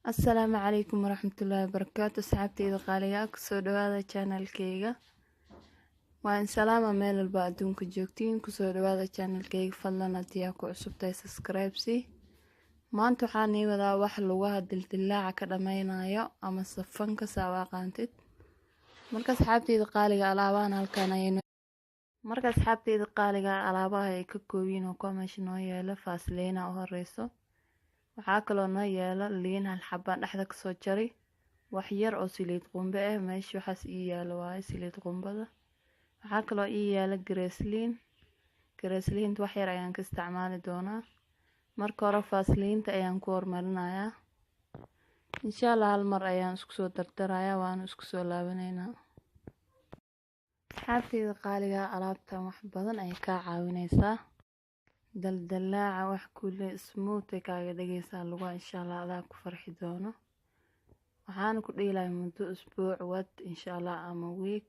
السلام عليكم ورحمة الله وبركاته. صحابتي إذا قالياك سو دوادا channel كيغا وان سلامة ميل البادون كجوكتين كسو دوادا channel كيغا فضلنا دياكو عصبتاي سبسكرايب سي maanta waxaan ii wadaa wax lugaha dildilaaca ka dhameynaayo ama safanka sawaaqaantid marka asxaabteyda qaaliga alaabaan halkaan ayaynu alaabaha ay ka koobiin oo meesha noo yaala faasliina oo horeyso waxaa kaloo noo yaala liin hal xabaan dhexda ka soo jaray wax yar oo saliid qumbe ah meesha waxaas ii yaala waa saliid qumbada waxaa kaloo ii yaala gareesliin wax yar ayaan ka isticmaali doonaa marka hore faasliinta ayaan ku hormarinayaa insha Allah hal mar ayaan isku soo dardarayaa waan isku soo laabaneynaa asxaabteyda qaaliga alaabtan wax badan ay ka caawinaysaa daldalaaca wax kule smooth ay kaaga dhigaysaa lugaha insha Allah adaa ku farxi doono waxaan ku dhiilayaa muddo usbuuc wad insha Allah ama week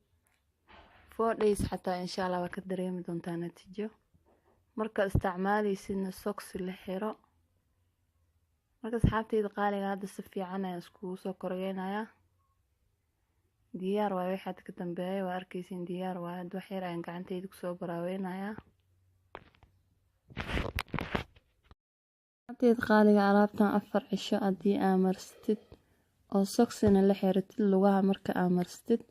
4 days xataa insha Allah waa ka dareemi doontaa natiijo marka isticmaalaysidna socks la xiro marka asxaabteyda qaaliga hadda si fiican ayaan isku soo korgeynayaa diyaar waa waxaad ka dambeeyay waa arkaysiin diyaar waa wax yar ayaan gacanteyda ku soo baraaweynayaa asxaabteyda qaaliga alaabtan 4 cisho hadii aad marsatid oo socksina la xiratid lugaha marka aad marsatid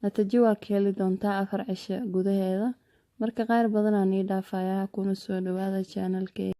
natiijo waa ka heli doontaa 4 cisho gudaheeda marka qaar badan aan ii dhaafayaa kuna soo dhawaada channel-kayga